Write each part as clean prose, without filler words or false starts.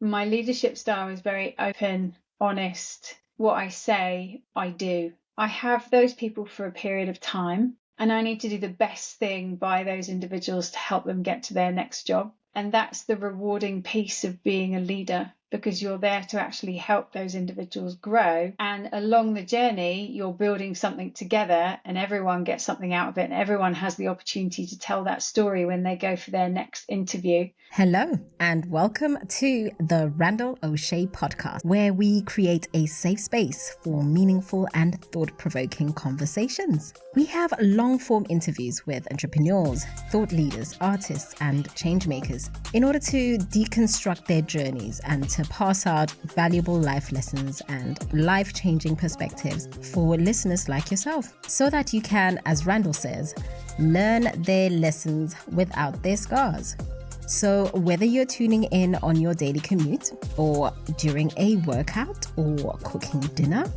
My leadership style is very open, honest. What I say, I do. I have those people for a period of time, and I need to do the best thing by those individuals to help them get to their next job. And that's the rewarding piece of being a leader, because you're there to actually help those individuals grow. And along the journey, you're building something together and everyone gets something out of it. And everyone has the opportunity to tell that story when they go for their next interview. Hello, and welcome to the Randall Osché Podcast, where we create a safe space for meaningful and thought-provoking conversations. We have long-form interviews with entrepreneurs, thought leaders, artists, and changemakers in order to deconstruct their journeys and to pass out valuable life lessons and life-changing perspectives for listeners like yourself, so that you can, as Randall says, learn their lessons without their scars. So whether you're tuning in on your daily commute or during a workout or cooking dinner,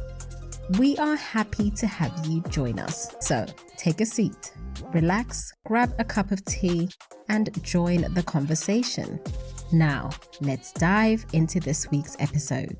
we are happy to have you join us. So take a seat, relax, grab a cup of tea, and join the conversation. Now, let's dive into this week's episode.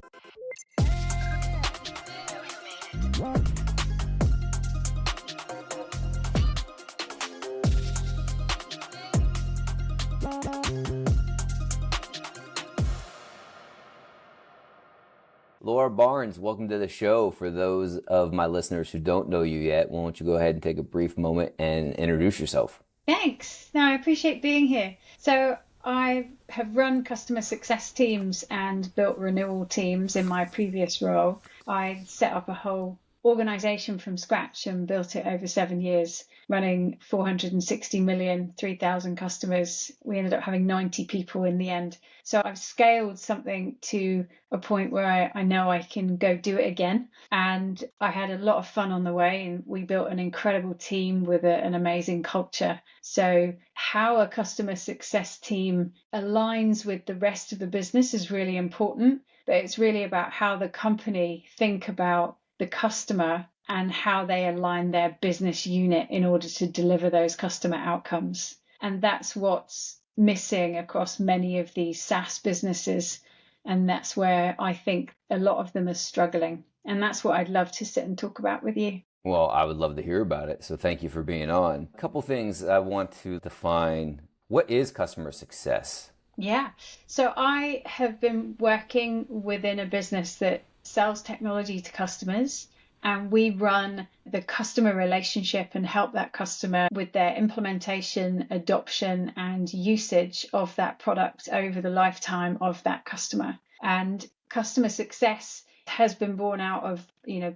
Lara Barnes, welcome to the show. For those of my listeners who don't know you yet, why don't you go ahead and take a brief moment and introduce yourself? Thanks. No, I appreciate being here. So I have run customer success teams and built renewal teams in my previous role. I set up a whole organization from scratch and built it over 7 years, running 460 million, 3,000 customers. We ended up having 90 people in the end. So I've scaled something to a point where I know I can go do it again. And I had a lot of fun on the way, and we built an incredible team with an amazing culture. So how a customer success team aligns with the rest of the business is really important, but it's really about how the company think about the customer and how they align their business unit in order to deliver those customer outcomes. And that's what's missing across many of these SaaS businesses. And that's where I think a lot of them are struggling. And that's what I'd love to sit and talk about with you. Well, I would love to hear about it. So thank you for being on. A couple things I want to define. What is customer success? Yeah. So I have been working within a business that sells technology to customers, and we run the customer relationship and help that customer with their implementation, adoption, and usage of that product over the lifetime of that customer. And customer success has been born out of,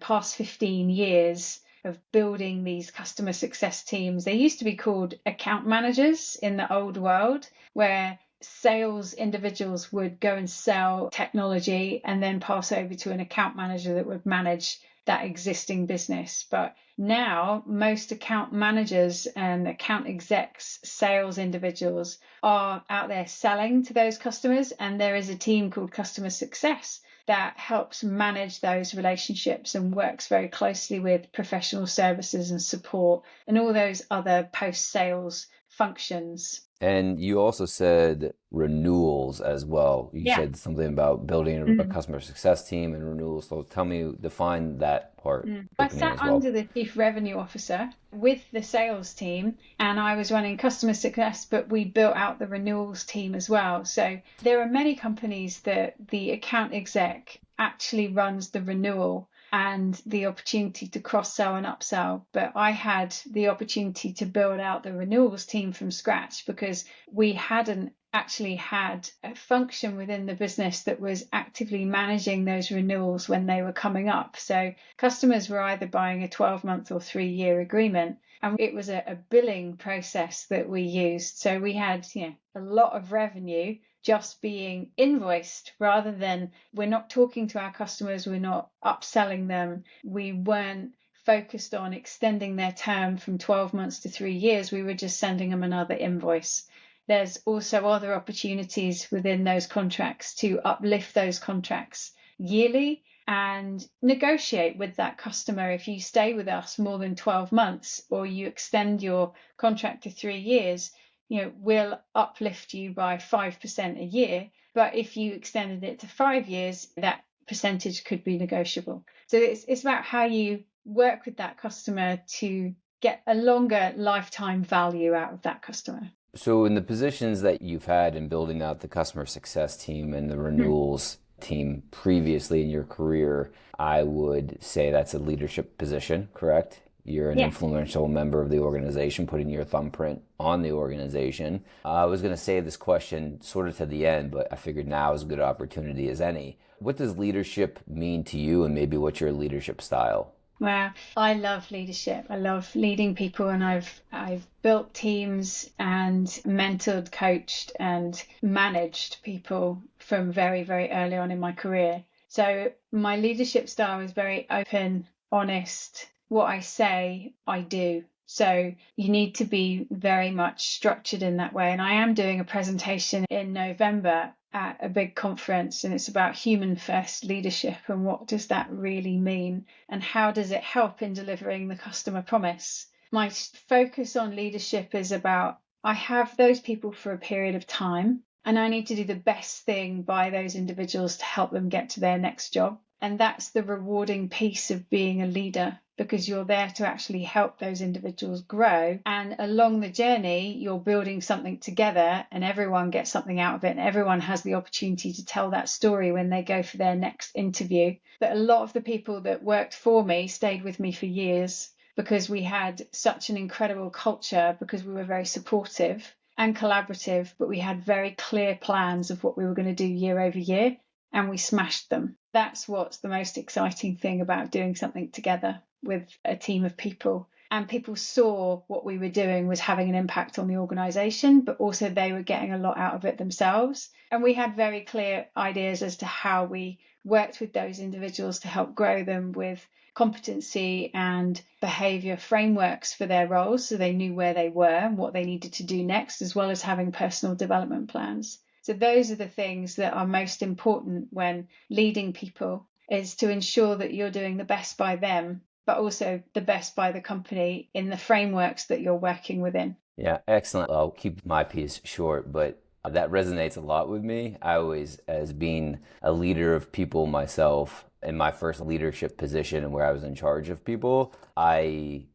past 15 years of building these customer success teams. They used to be called account managers in the old world, where sales individuals would go and sell technology and then pass over to an account manager that would manage that existing business. But now most account managers and account execs, sales individuals, are out there selling to those customers, and there is a team called customer success that helps manage those relationships and works very closely with professional services and support and all those other post-sales functions. And you also said renewals as well. You said something about building a customer success team and renewals. So tell me, define that part. I sat under the chief revenue officer with the sales team, and I was running customer success, but we built out the renewals team as well. So there are many companies that the account exec actually runs the renewal and the opportunity to cross-sell and upsell. But I had the opportunity to build out the renewals team from scratch because we hadn't actually had a function within the business that was actively managing those renewals when they were coming up. So customers were either buying a 12-month or 3-year agreement, and it was a billing process that we used. So we had a lot of revenue just being invoiced, rather than, we're not talking to our customers, we're not upselling them, we weren't focused on extending their term from 12 months to 3 years, we were just sending them another invoice. There's also other opportunities within those contracts to uplift those contracts yearly and negotiate with that customer. If you stay with us more than 12 months or you extend your contract to 3 years, we'll uplift you by 5% a year. But if you extended it to 5 years, that percentage could be negotiable. So it's about how you work with that customer to get a longer lifetime value out of that customer. So in the positions that you've had in building out the customer success team and the renewals team previously in your career, I would say that's a leadership position, correct? You're an influential member of the organization, putting your thumbprint on the organization. I was going to save this question sort of to the end, but I figured now is a good opportunity as any. What does leadership mean to you, and maybe what's your leadership style? Wow, I love leadership. I love leading people, and I've built teams and mentored, coached, and managed people from very, very early on in my career. So my leadership style is very open, honest. What I say, I do. So you need to be very much structured in that way. And I am doing a presentation in November at a big conference, and it's about human first leadership and what does that really mean and how does it help in delivering the customer promise. My focus on leadership is about, I have those people for a period of time and I need to do the best thing by those individuals to help them get to their next job. And that's the rewarding piece of being a leader, because you're there to actually help those individuals grow. And along the journey, you're building something together and everyone gets something out of it. And everyone has the opportunity to tell that story when they go for their next interview. But a lot of the people that worked for me stayed with me for years because we had such an incredible culture, because we were very supportive and collaborative, but we had very clear plans of what we were going to do year over year, and we smashed them. That's what's the most exciting thing about doing something together with a team of people. And people saw what we were doing was having an impact on the organization, but also they were getting a lot out of it themselves. And we had very clear ideas as to how we worked with those individuals to help grow them with competency and behavior frameworks for their roles, so they knew where they were and what they needed to do next, as well as having personal development plans. So those are the things that are most important when leading people, is to ensure that you're doing the best by them, but also the best by the company in the frameworks that you're working within. Yeah, excellent. I'll keep my piece short, but that resonates a lot with me. I always, as being a leader of people myself, in my first leadership position and where I was in charge of people, I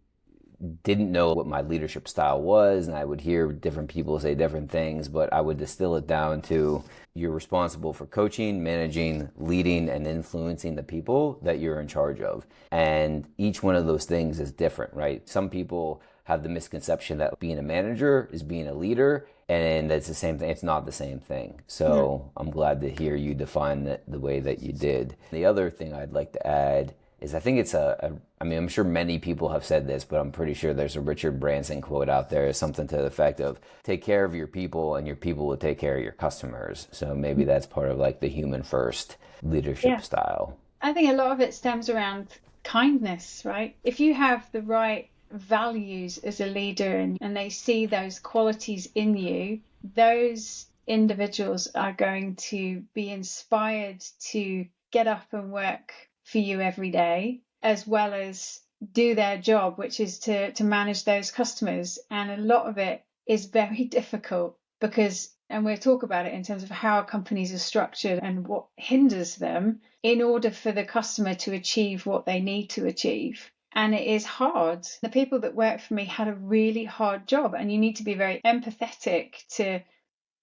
didn't know what my leadership style was, and I would hear different people say different things, but I would distill it down to, you're responsible for coaching, managing, leading, and influencing the people that you're in charge of. And each one of those things is different, right? Some people have the misconception that being a manager is being a leader, and that's the same thing. It's not the same thing. So I'm glad to hear you define it the way that you did. The other thing I'd like to add is, I think it's I'm sure many people have said this, but I'm pretty sure there's a Richard Branson quote out there, something to the effect of, take care of your people and your people will take care of your customers. So maybe that's part of like the human first leadership style. I think a lot of it stems around kindness, right? If you have the right values as a leader and they see those qualities in you, those individuals are going to be inspired to get up and work for you every day, as well as do their job, which is to manage those customers. And a lot of it is very difficult because, and we'll talk about it in terms of how companies are structured and what hinders them in order for the customer to achieve what they need to achieve. And it is hard. The people that work for me had a really hard job, and you need to be very empathetic to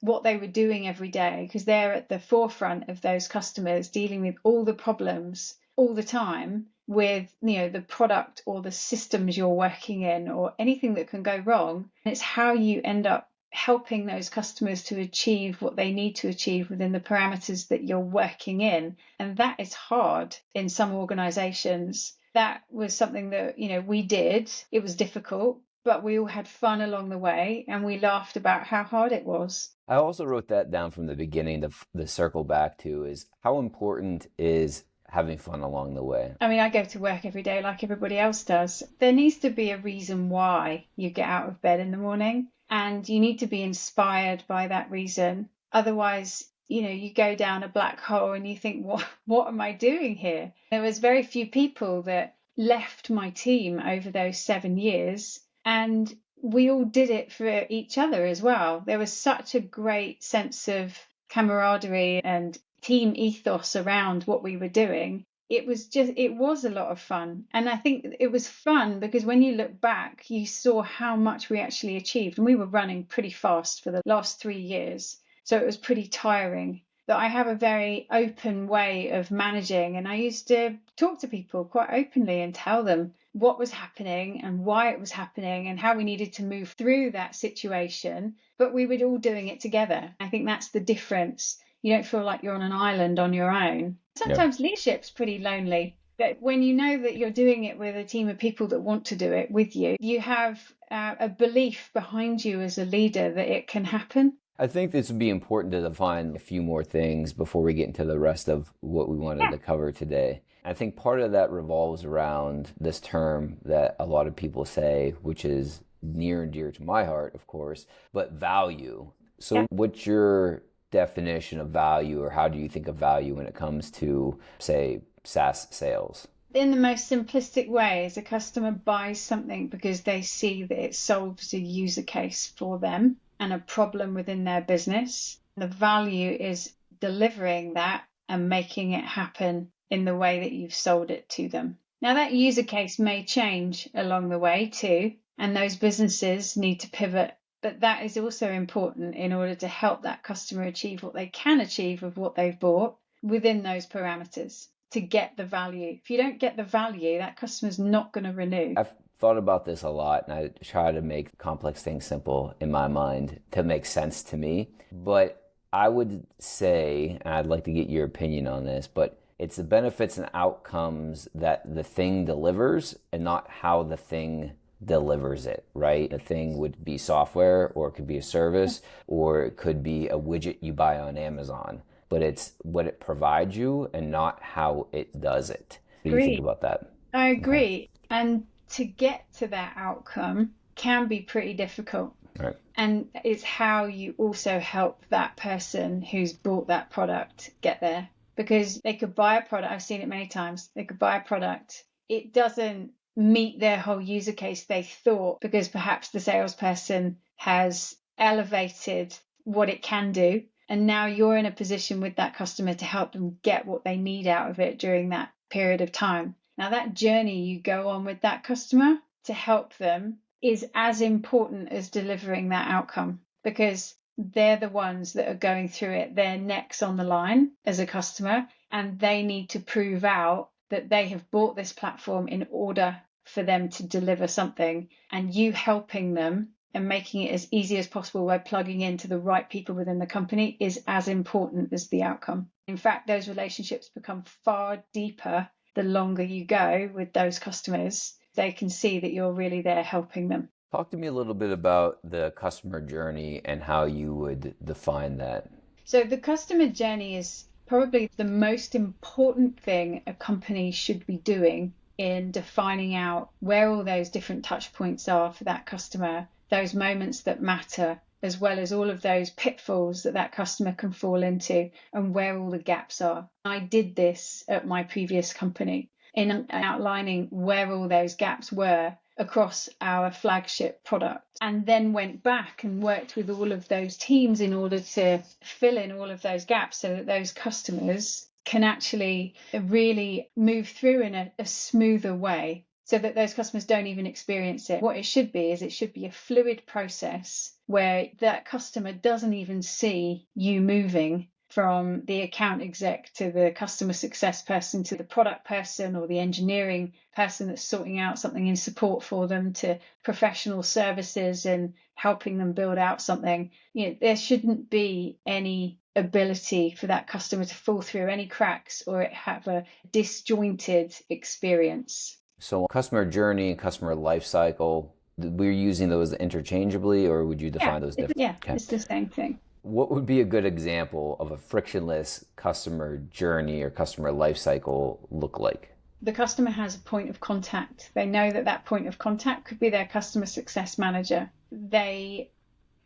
what they were doing every day, because they're at the forefront of those customers, dealing with all the problems all the time with, the product or the systems you're working in or anything that can go wrong. And it's how you end up helping those customers to achieve what they need to achieve within the parameters that you're working in. And that is hard in some organizations. That was something that, we did. It was difficult, but we all had fun along the way and we laughed about how hard it was. I also wrote that down from the beginning. The circle back to is, how important is having fun along the way? I mean, I go to work every day like everybody else does. There needs to be a reason why you get out of bed in the morning, and you need to be inspired by that reason. Otherwise, you go down a black hole and you think, what am I doing here? There was very few people that left my team over those 7 years, and we all did it for each other as well. There was such a great sense of camaraderie and team ethos around what we were doing, it was a lot of fun. And I think it was fun because when you look back, you saw how much we actually achieved. And we were running pretty fast for the last 3 years. So it was pretty tiring. But I have a very open way of managing. And I used to talk to people quite openly and tell them what was happening and why it was happening and how we needed to move through that situation. But we were all doing it together. I think that's the difference. You don't feel like you're on an island on your own. Sometimes leadership's pretty lonely, but when you know that you're doing it with a team of people that want to do it with you, you have a belief behind you as a leader that it can happen. I think this would be important to define a few more things before we get into the rest of what we wanted to cover today. I think part of that revolves around this term that a lot of people say, which is near and dear to my heart, of course, but value. So what's your definition of value, or how do you think of value when it comes to, say, SaaS sales? In the most simplistic way, is a customer buys something because they see that it solves a user case for them and a problem within their business. The value is delivering that and making it happen in the way that you've sold it to them. Now, that user case may change along the way too, and those businesses need to pivot. But that is also important in order to help that customer achieve what they can achieve of what they've bought within those parameters to get the value. If you don't get the value, that customer's not going to renew. I've thought about this a lot, and I try to make complex things simple in my mind to make sense to me. But I would say, and I'd like to get your opinion on this, but it's the benefits and outcomes that the thing delivers and not how the thing delivers it, right? A thing would be software, or it could be a service, or it could be a widget you buy on Amazon. But it's what it provides you and not how it does it. What do you think about that? I agree. And to get to that outcome can be pretty difficult. Right. And it's how you also help that person who's bought that product get there. Because they could buy a product, I've seen it many times, they could buy a product, it doesn't meet their whole user case they thought, because perhaps the salesperson has elevated what it can do. And now you're in a position with that customer to help them get what they need out of it during that period of time. Now, that journey you go on with that customer to help them is as important as delivering that outcome, because they're the ones that are going through it. They're next on the line as a customer, and they need to prove out that they have bought this platform in order for them to deliver something, and you helping them and making it as easy as possible by plugging into the right people within the company is as important as the outcome. In fact, those relationships become far deeper the longer you go with those customers. They can see that you're really there helping them. Talk to me a little bit about the customer journey and how you would define that. So the customer journey is probably the most important thing a company should be doing in defining out where all those different touch points are for that customer, those moments that matter, as well as all of those pitfalls that that customer can fall into and where all the gaps are. I did this at my previous company in outlining where all those gaps were across our flagship product, and then went back and worked with all of those teams in order to fill in all of those gaps so that those customers can actually really move through in a smoother way, so that those customers don't even experience it. What it should be is it should be a fluid process where that customer doesn't even see you moving from the account exec to the customer success person to the product person or the engineering person that's sorting out something in support for them to professional services and helping them build out something. You know, there shouldn't be any ability for that customer to fall through any cracks or have a disjointed experience. So customer journey and customer life cycle, we're using those interchangeably, or would you define those differently? Yeah, okay. It's the same thing. What would be a good example of a frictionless customer journey or customer life cycle look like? The customer has a point of contact. They know that that point of contact could be their customer success manager. They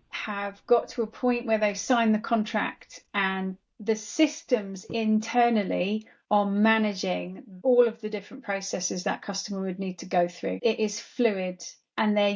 have got to a point where they sign the contract and the systems internally are managing all of the different processes that customer would need to go through. It is fluid, and they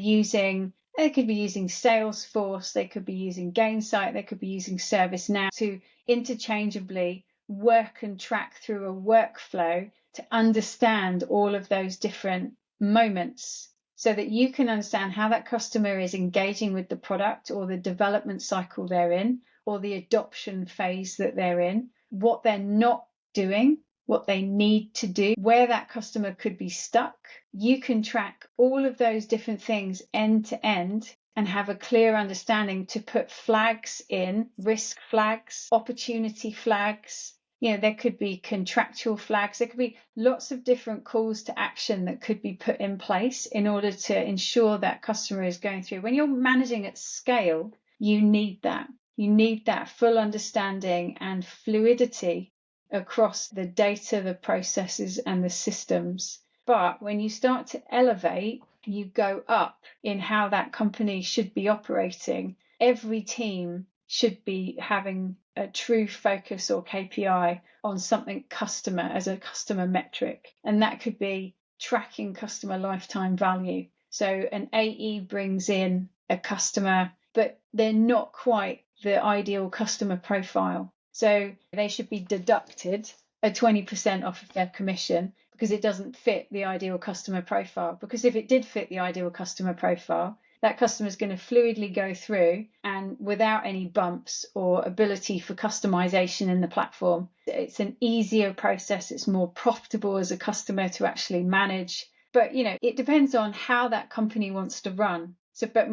could be using Salesforce, they could be using Gainsight, they could be using ServiceNow to interchangeably work and track through a workflow to understand all of those different moments so that you can understand how that customer is engaging with the product or the development cycle they're in or the adoption phase that they're in, what they're not doing, what they need to do, where that customer could be stuck. You can track all of those different things end to end and have a clear understanding to put flags in, risk flags, opportunity flags. There could be contractual flags. There could be lots of different calls to action that could be put in place in order to ensure that customer is going through. When you're managing at scale, you need that. You need that full understanding and fluidity across the data, the processes, and the systems. But when you start to elevate, you go up in how that company should be operating. Every team should be having a true focus or KPI on something customer as a customer metric. And that could be tracking customer lifetime value. So an AE brings in a customer, but they're not quite the ideal customer profile. So they should be deducted at 20% off of their commission because it doesn't fit the ideal customer profile. Because if it did fit the ideal customer profile, that customer is going to fluidly go through and without any bumps or ability for customization in the platform. It's an easier process. It's more profitable as a customer to actually manage. But, it depends on how that company wants to run. So, but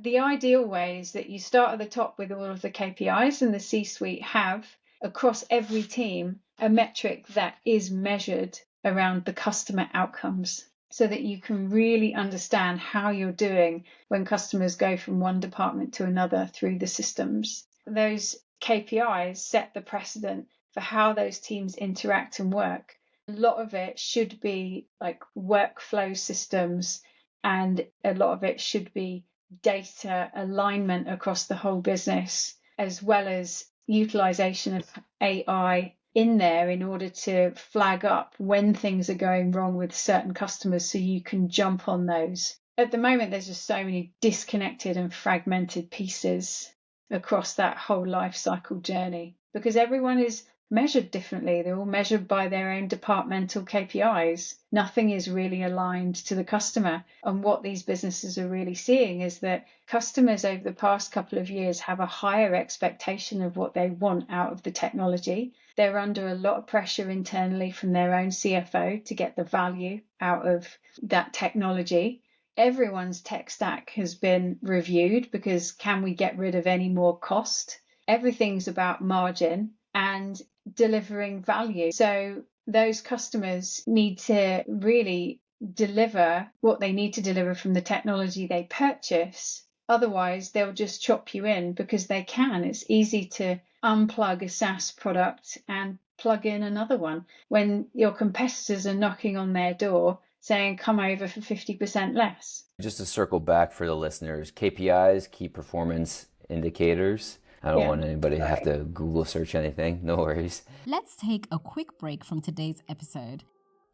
the ideal way is that you start at the top with all of the KPIs, and the C-suite have across every team a metric that is measured around the customer outcomes so that you can really understand how you're doing when customers go from one department to another through the systems. Those KPIs set the precedent for how those teams interact and work. A lot of it should be like workflow systems, and a lot of it should be data alignment across the whole business, as well as utilization of AI in there in order to flag up when things are going wrong with certain customers so you can jump on those. At the moment, there's just so many disconnected and fragmented pieces across that whole life cycle journey because everyone is measured differently. They're all measured by their own departmental KPIs. Nothing is really aligned to the customer. And what these businesses are really seeing is that customers over the past couple of years have a higher expectation of what they want out of the technology. They're under a lot of pressure internally from their own CFO to get the value out of that technology. Everyone's tech stack has been reviewed because can we get rid of any more cost? Everything's about margin and delivering value. So those customers need to really deliver what they need to deliver from the technology they purchase. Otherwise, they'll just chop you in because they can. It's easy to unplug a SaaS product and plug in another one when your competitors are knocking on their door saying, come over for 50% less. Just to circle back for the listeners, KPIs, key performance indicators. I don't want anybody to have to Google search anything. No worries. Let's take a quick break from today's episode.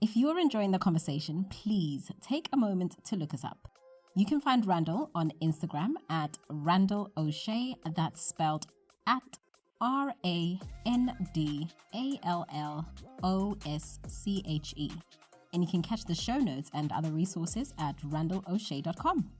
If you're enjoying the conversation, please take a moment to look us up. You can find Randall on Instagram at Randall Osché. That's spelled at RANDALLOSCHE. And you can catch the show notes and other resources at randallosché.com.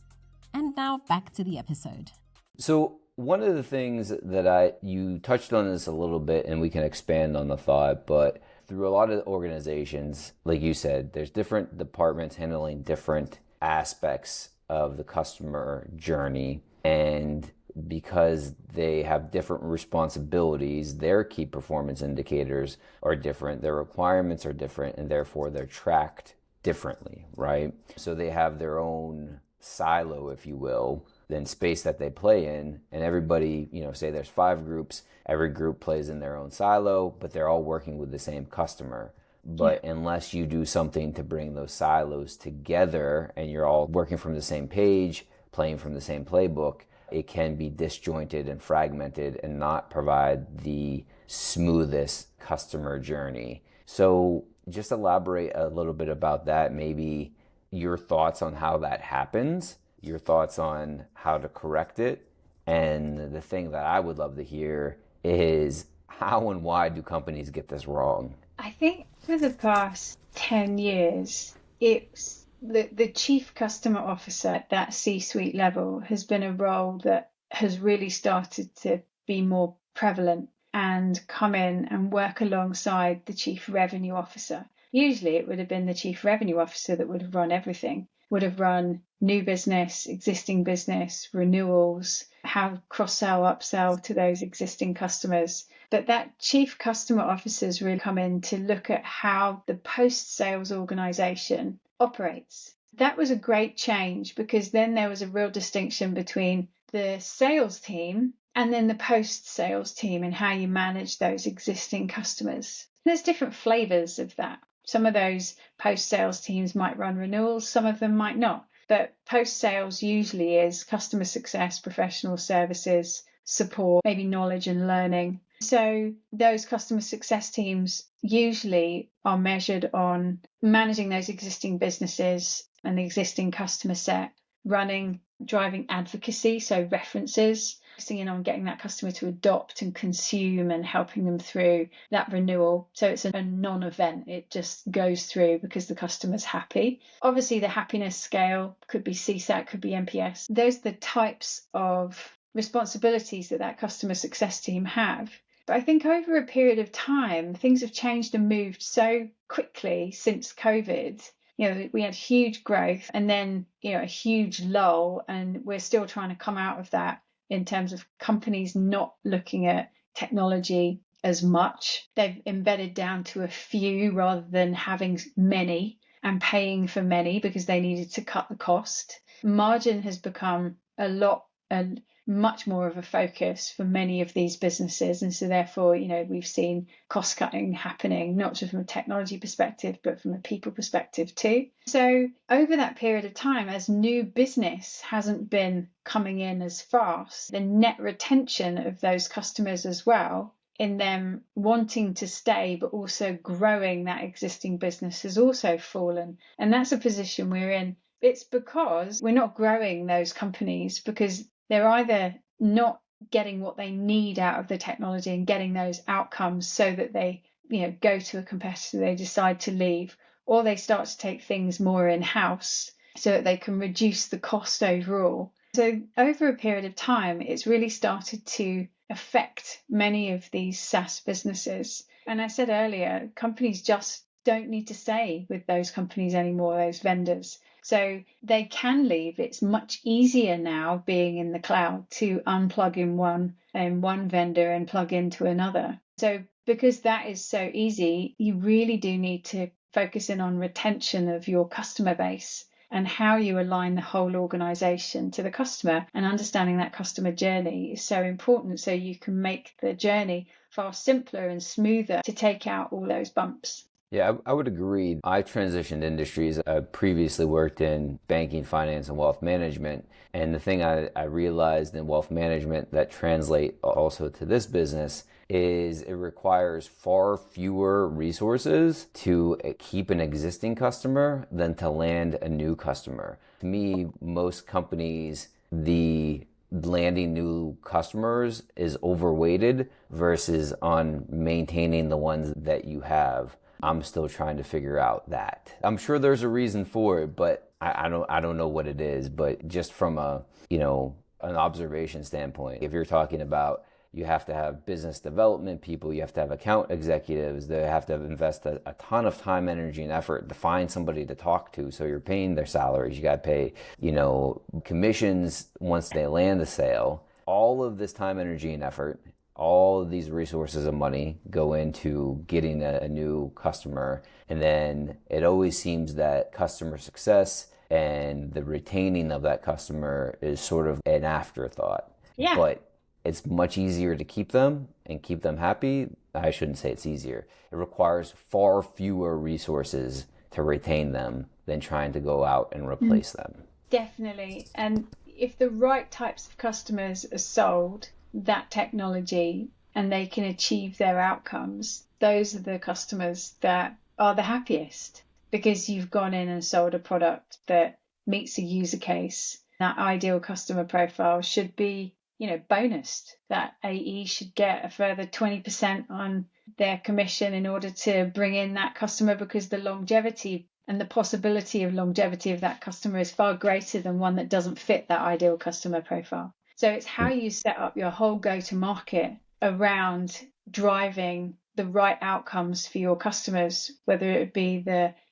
And now back to the episode. So one of the things that you touched on this a little bit, and we can expand on the thought, but through a lot of organizations, like you said, there's different departments handling different aspects of the customer journey. And because they have different responsibilities, their key performance indicators are different, their requirements are different, and therefore they're tracked differently, right? So they have their own silo, if you will, then space that they play in, and everybody, say there's 5 groups, every group plays in their own silo, but they're all working with the same customer. But unless you do something to bring those silos together and you're all working from the same page, playing from the same playbook, it can be disjointed and fragmented and not provide the smoothest customer journey. So just elaborate a little bit about that, maybe your thoughts on how that happens, your thoughts on how to correct it. And the thing that I would love to hear is How and why do companies get this wrong? I think for the past 10 years, it's the chief customer officer at that C-suite level has been a role that has really started to be more prevalent and come in and work alongside the chief revenue officer. Usually it would have been the chief revenue officer that would have run everything, would have run new business, existing business, renewals, how cross-sell, upsell to those existing customers. But that chief customer officers really come in to look at how the post-sales organization operates. That was a great change because then there was a real distinction between the sales team and then the post-sales team and how you manage those existing customers. There's different flavors of that. Some of those post-sales teams might run renewals, some of them might not. But post-sales usually is customer success, professional services, support, maybe knowledge and learning. So those customer success teams usually are measured on managing those existing businesses and the existing customer set, driving advocacy, so references, focusing in on getting that customer to adopt and consume and helping them through that renewal. So it's a non-event. It just goes through because the customer's happy. Obviously, the happiness scale could be CSAT, could be NPS. Those are the types of responsibilities that customer success team have. But I think over a period of time, things have changed and moved so quickly since COVID. We had huge growth and then, a huge lull, and we're still trying to come out of that in terms of companies not looking at technology as much. They've embedded down to a few rather than having many and paying for many because they needed to cut the cost. Margin has become much more of a focus for many of these businesses. And so therefore, we've seen cost cutting happening, not just from a technology perspective, but from a people perspective too. So over that period of time, as new business hasn't been coming in as fast, the net retention of those customers as well, in them wanting to stay, but also growing that existing business has also fallen. And that's a position we're in. It's because we're not growing those companies because they're either not getting what they need out of the technology and getting those outcomes so that they, go to a competitor, they decide to leave, or they start to take things more in-house so that they can reduce the cost overall. So over a period of time, it's really started to affect many of these SaaS businesses. And I said earlier, companies just don't need to stay with those companies anymore, those vendors. So they can leave. It's much easier now being in the cloud to unplug in one vendor and plug into another. So because that is so easy, you really do need to focus in on retention of your customer base and how you align the whole organization to the customer, and understanding that customer journey is so important so you can make the journey far simpler and smoother to take out all those bumps. Yeah, I would agree. I transitioned industries. I previously worked in banking, finance, and wealth management. And the thing I realized in wealth management that translate also to this business is it requires far fewer resources to keep an existing customer than to land a new customer. To me, most companies, the landing new customers is overweighted versus on maintaining the ones that you have. I'm still trying to figure out that. I'm sure there's a reason for it, but I don't know what it is. But just from an observation standpoint, if you're talking about you have to have business development people, you have to have account executives, they have to invest a ton of time, energy, and effort to find somebody to talk to. So you're paying their salaries, you got to pay, commissions once they land the sale. All of this time, energy, and effort, all of these resources of money go into getting a new customer. And then it always seems that customer success and the retaining of that customer is sort of an afterthought. Yeah. But it's much easier to keep them and keep them happy. I shouldn't say it's easier. It requires far fewer resources to retain them than trying to go out and replace them. Definitely. And if the right types of customers are sold that technology and they can achieve their outcomes, those are the customers that are the happiest, because you've gone in and sold a product that meets a user case. That ideal customer profile should be bonused, that AE should get a further 20% on their commission in order to bring in that customer, because the longevity and the possibility of longevity of that customer is far greater than one that doesn't fit that ideal customer profile. So it's how you set up your whole go-to-market around driving the right outcomes for your customers, whether it be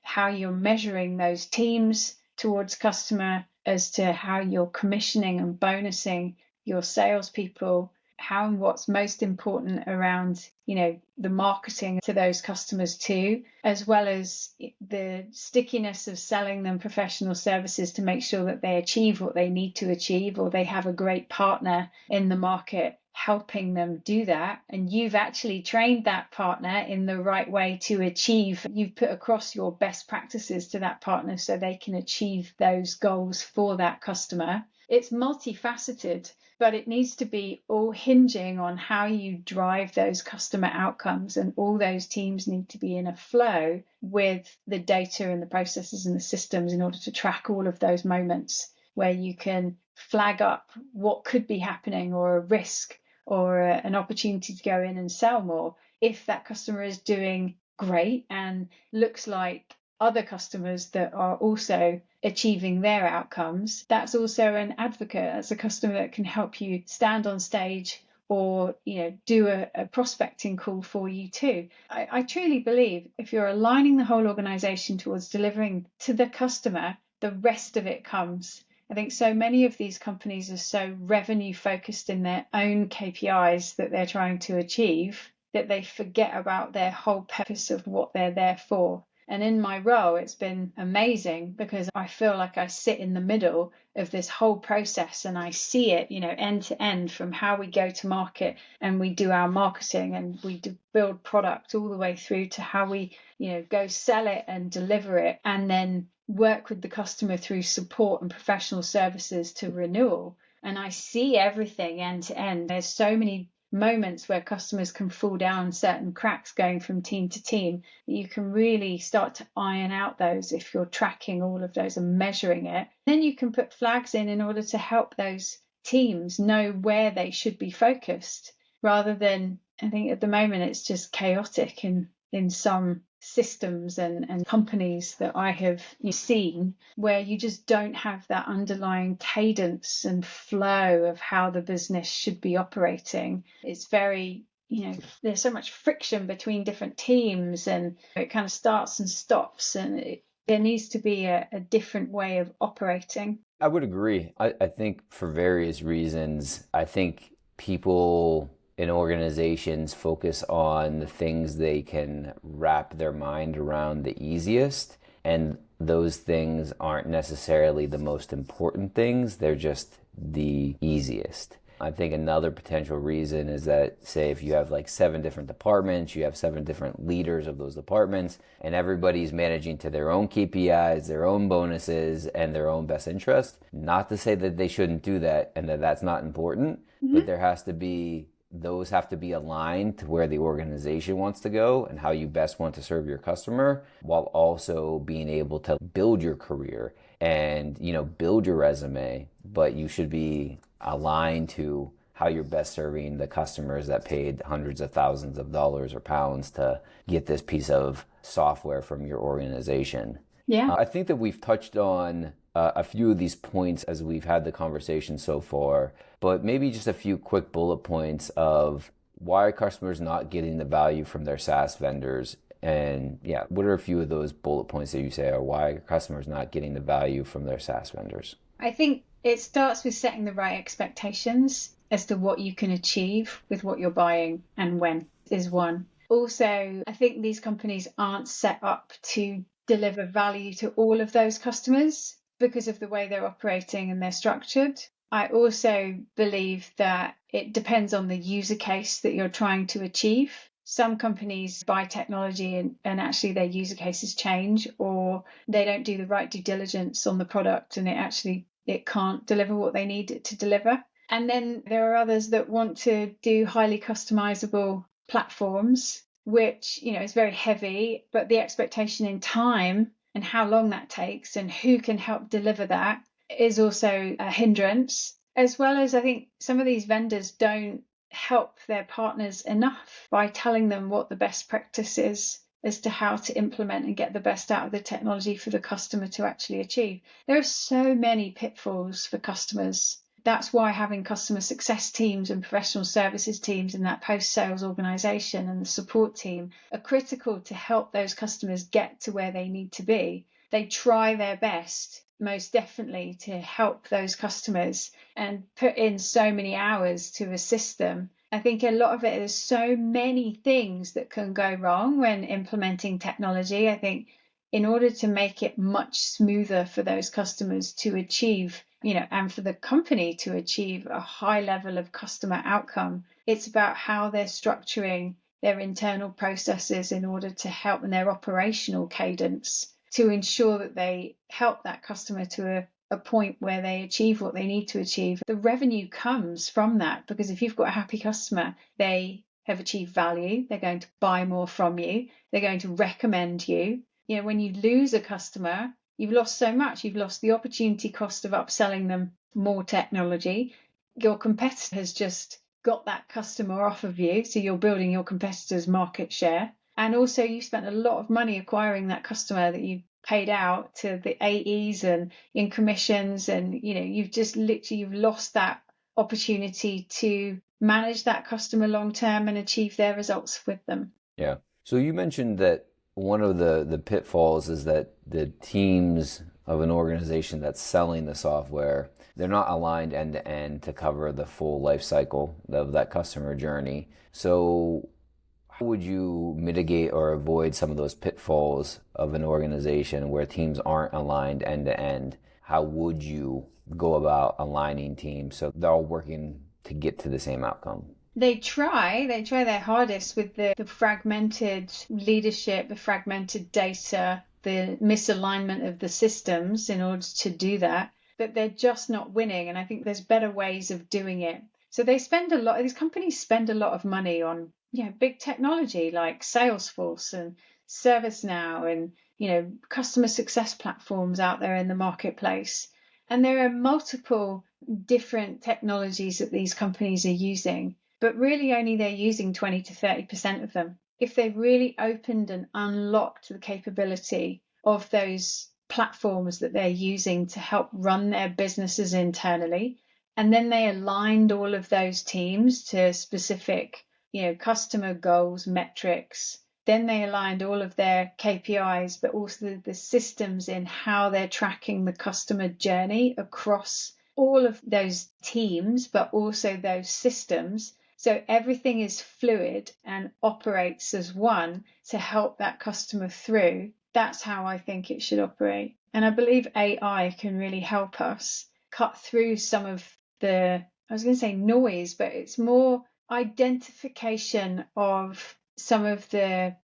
how you're measuring those teams towards customer, as to how you're commissioning and bonusing your salespeople, how and what's most important around, the marketing to those customers too, as well as the stickiness of selling them professional services to make sure that they achieve what they need to achieve, or they have a great partner in the market helping them do that. And you've actually trained that partner in the right way to achieve, you've put across your best practices to that partner so they can achieve those goals for that customer. It's multifaceted, but it needs to be all hinging on how you drive those customer outcomes, and all those teams need to be in a flow with the data and the processes and the systems in order to track all of those moments where you can flag up what could be happening, or a risk, or an opportunity to go in and sell more. If that customer is doing great and looks like other customers that are also achieving their outcomes, that's also an advocate. That's a customer that can help you stand on stage, or do a prospecting call for you too. I truly believe if you're aligning the whole organization towards delivering to the customer, the rest of it comes. I think so many of these companies are so revenue focused in their own KPIs that they're trying to achieve, that they forget about their whole purpose of what they're there for. And in my role, it's been amazing, because I feel like I sit in the middle of this whole process, and I see it, end to end, from how we go to market and we do our marketing and we build product, all the way through to how we, go sell it and deliver it, and then work with the customer through support and professional services to renewal. And I see everything end to end. There's so many moments where customers can fall down certain cracks going from team to team. You can really start to iron out those if you're tracking all of those and measuring it. Then you can put flags in order to help those teams know where they should be focused, rather than, I think at the moment it's just chaotic in some systems and companies that I have seen, where you just don't have that underlying cadence and flow of how the business should be operating. It's very, there's so much friction between different teams, and it kind of starts and stops, and there needs to be a different way of operating. I would agree. I think for various reasons, I think people in organizations focus on the things they can wrap their mind around the easiest, and those things aren't necessarily the most important things, they're just the easiest. I think another potential reason is that, say, if you have like 7 different departments, you have 7 different leaders of those departments, and everybody's managing to their own KPIs, their own bonuses, and their own best interest. Not to say that they shouldn't do that and that that's not important, but those have to be aligned to where the organization wants to go and how you best want to serve your customer, while also being able to build your career and, build your resume. But you should be aligned to how you're best serving the customers that paid hundreds of thousands of dollars or pounds to get this piece of software from your organization. Yeah. I think that we've touched on a few of these points as we've had the conversation so far, but maybe just a few quick bullet points of why are customers not getting the value from their SaaS vendors? And what are a few of those bullet points that you say are why are customers not getting the value from their SaaS vendors? I think it starts with setting the right expectations as to what you can achieve with what you're buying and when is one. Also, I think these companies aren't set up to deliver value to all of those customers because of the way they're operating and they're structured. I also believe that it depends on the user case that you're trying to achieve. Some companies buy technology and actually their user cases change, or they don't do the right due diligence on the product and it can't deliver what they need it to deliver. And then there are others that want to do highly customizable platforms, which, is very heavy, but the expectation in time and how long that takes and who can help deliver that is also a hindrance. as well as I think some of these vendors don't help their partners enough by telling them what the best practice is as to how to implement and get the best out of the technology for the customer to actually achieve. There are so many pitfalls for customers. That's why having customer success teams and professional services teams in that post-sales organization and the support team are critical to help those customers get to where they need to be. They try their best, most definitely, to help those customers and put in so many hours to assist them. I think a lot of it is so many things that can go wrong when implementing technology. I think in order to make it much smoother for those customers to achieve, and for the company to achieve a high level of customer outcome, it's about how they're structuring their internal processes in order to help in their operational cadence to ensure that they help that customer to a point where they achieve what they need to achieve. The revenue comes from that, because if you've got a happy customer, they have achieved value, they're going to buy more from you, they're going to recommend you. When you lose a customer, you've lost so much. You've lost the opportunity cost of upselling them more technology. Your competitor has just got that customer off of you, so you're building your competitor's market share. And also you spent a lot of money acquiring that customer that you paid out to the AEs and in commissions, and you've lost that opportunity to manage that customer long term and achieve their results with them. Yeah. So you mentioned that one of the pitfalls is that the teams of an organization that's selling the software, they're not aligned end to end to cover the full life cycle of that customer journey. So how would you mitigate or avoid some of those pitfalls of an organization where teams aren't aligned end to end? How would you go about aligning teams so they're all working to get to the same outcome? They try their hardest with the fragmented leadership, the fragmented data, the misalignment of the systems in order to do that, but they're just not winning. And I think there's better ways of doing it. So these companies spend a lot of money on big technology like Salesforce and ServiceNow and customer success platforms out there in the marketplace. And there are multiple different technologies that these companies are using, but really only they're using 20 to 30% of them. If they've really opened and unlocked the capability of those platforms that they're using to help run their businesses internally, and then they aligned all of those teams to specific, customer goals, metrics, then they aligned all of their KPIs, but also the systems in how they're tracking the customer journey across all of those teams, but also those systems. So everything is fluid and operates as one to help that customer through. That's how I think it should operate. And I believe AI can really help us cut through some of the, I was going to say noise, but it's more identification of some of the,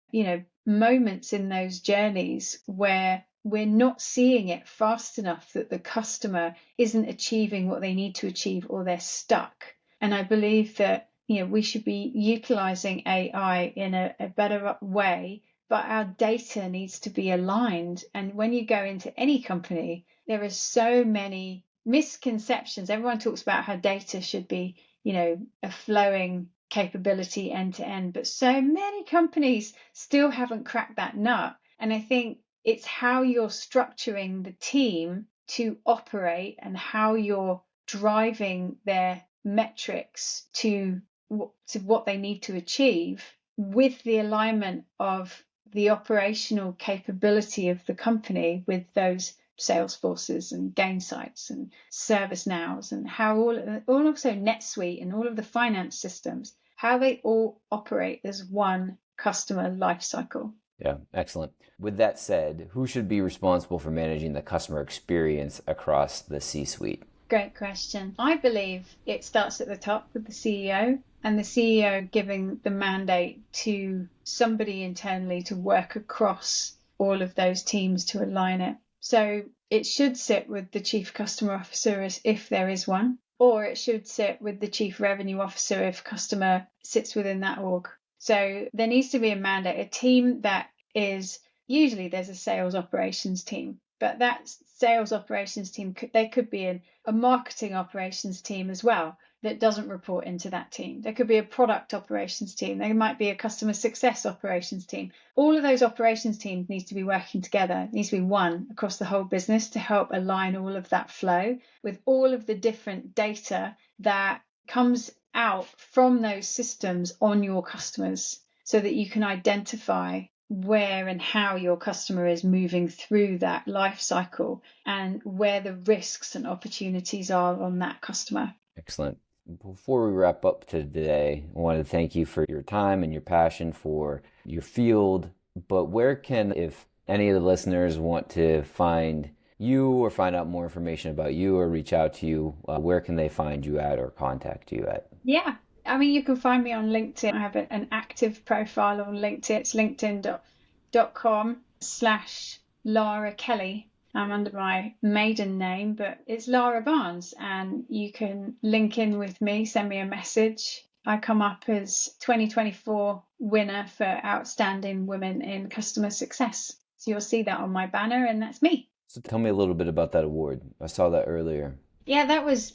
moments in those journeys where we're not seeing it fast enough that the customer isn't achieving what they need to achieve or they're stuck. And I believe that we should be utilizing AI in a better way, but our data needs to be aligned. And when you go into any company, there are so many misconceptions. Everyone talks about how data should be, a flowing capability end to end, but so many companies still haven't cracked that nut. And I think it's how you're structuring the team to operate and how you're driving their metrics to what they need to achieve with the alignment of the operational capability of the company with those Salesforces and Gainsights and ServiceNows, and how all also NetSuite and all of the finance systems, how they all operate as one customer lifecycle. Yeah, excellent. With that said, who should be responsible for managing the customer experience across the C-suite? Great question. I believe it starts at the top with the CEO, and the CEO giving the mandate to somebody internally to work across all of those teams to align it. So it should sit with the Chief Customer Officer if there is one, or it should sit with the Chief Revenue Officer if customer sits within that org. So there needs to be a mandate, a team that is, usually there's a sales operations team, but that sales operations team, they could be a marketing operations team as well that doesn't report into that team. There could be a product operations team. There might be a customer success operations team. All of those operations teams need to be working together. It needs to be one across the whole business to help align all of that flow with all of the different data that comes out from those systems on your customers, so that you can identify where and how your customer is moving through that life cycle and where the risks and opportunities are on that customer. Excellent. Before we wrap up today, I want to thank you for your time and your passion for your field. But where can, if any of the listeners want to find you or find out more information about you or reach out to you, where can they find you at or contact you at? Yeah, I mean, you can find me on LinkedIn. I have an active profile on LinkedIn. It's linkedin.com/Lara Kelly. I'm under my maiden name, but it's Lara Barnes, and you can link in with me, send me a message. I come up as 2024 winner for Outstanding Women in Customer Success. So you'll see that on my banner, and that's me. So tell me a little bit about that award. I saw that earlier. Yeah, that was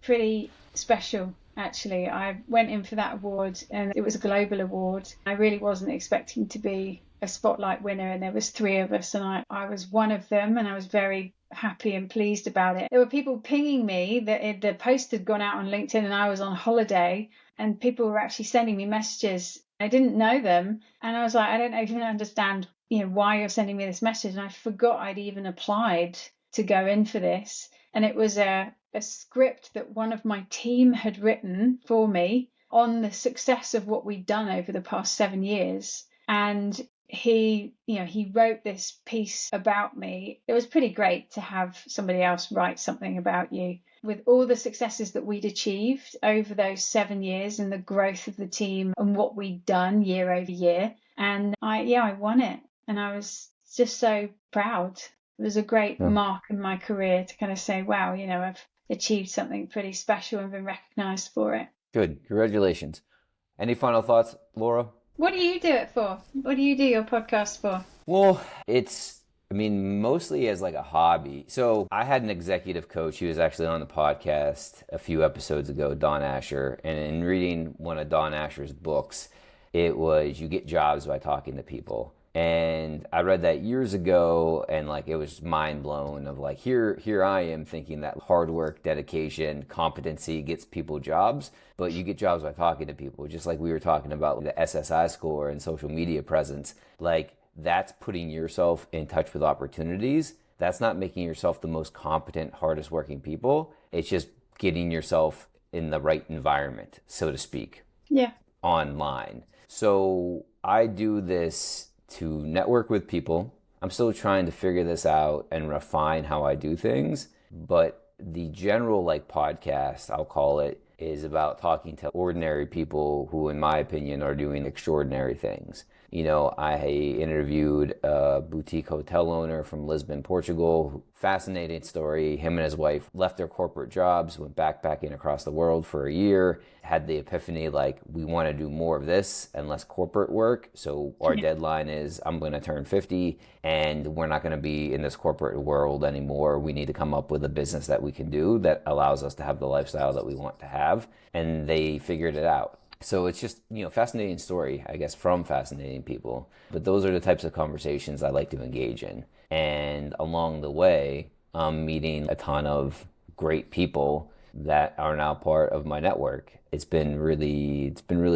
pretty special. Actually, I went in for that award, and it was a global award. I really wasn't expecting to be a spotlight winner, and there was 3 of us, and I was one of them, and I was very happy and pleased about it. There were people pinging me that the post had gone out on LinkedIn and I was on holiday, and people were actually sending me messages. I didn't know them, and I was like, I don't even understand, why you're sending me this message. And I forgot I'd even applied to go in for this, and it was a script that one of my team had written for me on the success of what we'd done over the past 7 years. And he wrote this piece about me. It was pretty great to have somebody else write something about you with all the successes that we'd achieved over those 7 years and the growth of the team and what we'd done year over year. And I won it, and I was just so proud. It was a great mark in my career to kind of say, wow, I've achieved something pretty special and been recognized for it. Good. Congratulations. Any final thoughts, Laura? What do you do it for? What do you do your podcast for? Well, mostly as like a hobby. So I had an executive coach. He was actually on the podcast a few episodes ago, Don Asher. And in reading one of Don Asher's books, it was You Get Jobs by Talking to People. And I read that years ago, and it was mind blown of here I am thinking that hard work, dedication, competency gets people jobs, but you get jobs by talking to people. Just like we were talking about the SSI score and social media presence, that's putting yourself in touch with opportunities. That's not making yourself the most competent, hardest working people. It's just getting yourself in the right environment, so to speak. Yeah. Online. So I do this to network with people. I'm still trying to figure this out and refine how I do things, but the general podcast, I'll call it, is about talking to ordinary people who, in my opinion, are doing extraordinary things. I interviewed a boutique hotel owner from Lisbon, Portugal. Fascinating story. Him and his wife left their corporate jobs, went backpacking across the world for a year, had the epiphany, we want to do more of this and less corporate work. So our deadline is I'm going to turn 50 and we're not going to be in this corporate world anymore. We need to come up with a business that we can do that allows us to have the lifestyle that we want to have. And they figured it out. So it's just, fascinating story, I guess, from fascinating people. But those are the types of conversations I like to engage in. And along the way, I'm meeting a ton of great people that are now part of my network. It's been really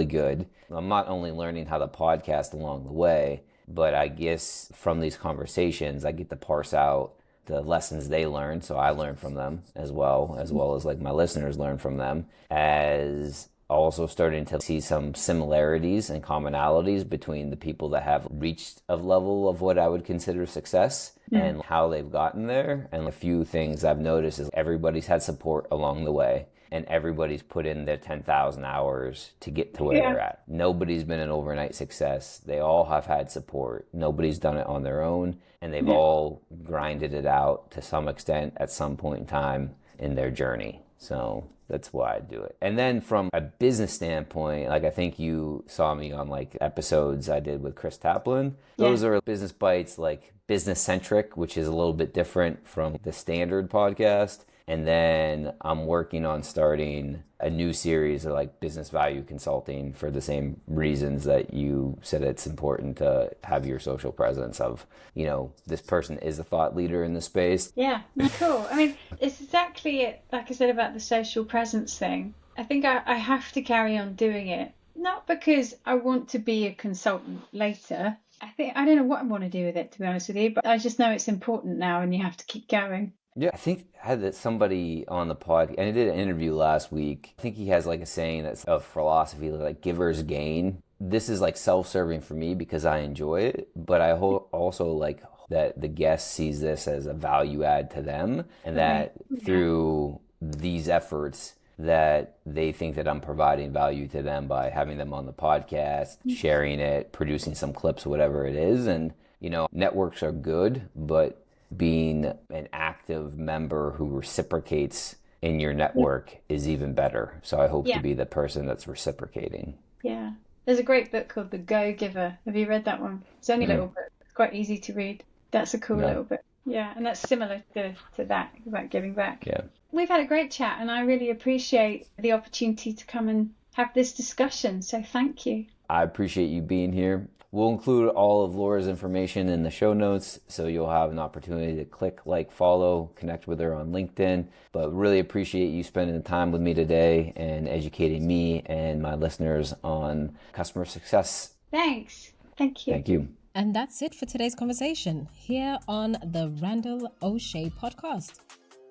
good. I'm not only learning how to podcast along the way, but I guess from these conversations, I get to parse out the lessons they learn. So I learn from them as well as my listeners learn from them, as also starting to see some similarities and commonalities between the people that have reached a level of what I would consider success and how they've gotten there. And a few things I've noticed is everybody's had support along the way, and everybody's put in their 10,000 hours to get to where they're at. Nobody's been an overnight success. They all have had support. Nobody's done it on their own, and they've all grinded it out to some extent at some point in time in their journey. So that's why I do it. And then from a business standpoint, like I think you saw me on like episodes I did with Chris Taplin. Those are business bites, like business-centric, which is a little bit different from the standard podcast. And then I'm working on starting a new series of like business value consulting for the same reasons that you said it's important to have your social presence of, you know, this person is a thought leader in the space. Yeah, cool. I mean, it's exactly it, like I said about the social presence thing. I think I have to carry on doing it, not because I want to be a consultant later. I don't know what I want to do with it, to be honest with you, but I just know it's important now and you have to keep going. Yeah, I think I had somebody on the pod, and I did an interview last week. I think he has like a saying that's a philosophy like givers gain. This is like self-serving for me because I enjoy it, but I also like that the guest sees this as a value add to them, and that through these efforts that they think that I'm providing value to them by having them on the podcast, sharing it, producing some clips, whatever it is. And, you know, networks are good, but being an active member who reciprocates in your network is even better. So I hope to be the person that's reciprocating. Yeah. There's a great book called The Go-Giver. Have you read that one? It's only a little book. It's quite easy to read. That's a cool little book. Yeah, and that's similar to that, about giving back. Yeah. We've had a great chat, and I really appreciate the opportunity to come and have this discussion. So thank you. I appreciate you being here. We'll include all of Laura's information in the show notes, so you'll have an opportunity to click, like, follow, connect with her on LinkedIn. But really appreciate you spending the time with me today and educating me and my listeners on customer success. Thanks. Thank you. Thank you. And that's it for today's conversation here on the Randall Osché Podcast.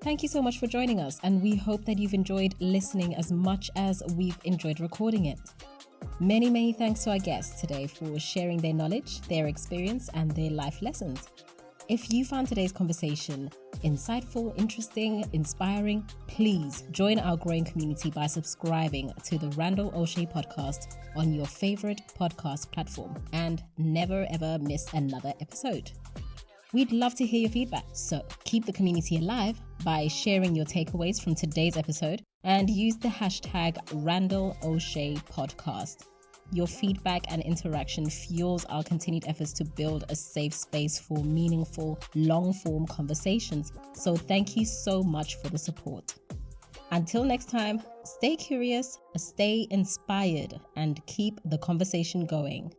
Thank you so much for joining us, and we hope that you've enjoyed listening as much as we've enjoyed recording it. Many, many thanks to our guests today for sharing their knowledge, their experience, and their life lessons. If you found today's conversation insightful, interesting, inspiring, please join our growing community by subscribing to the Randall Osché Podcast on your favorite podcast platform and never ever miss another episode. We'd love to hear your feedback, so keep the community alive by sharing your takeaways from today's episode and use the hashtag Randall Osché Podcast. Your feedback and interaction fuels our continued efforts to build a safe space for meaningful, long-form conversations. So thank you so much for the support. Until next time, stay curious, stay inspired, and keep the conversation going.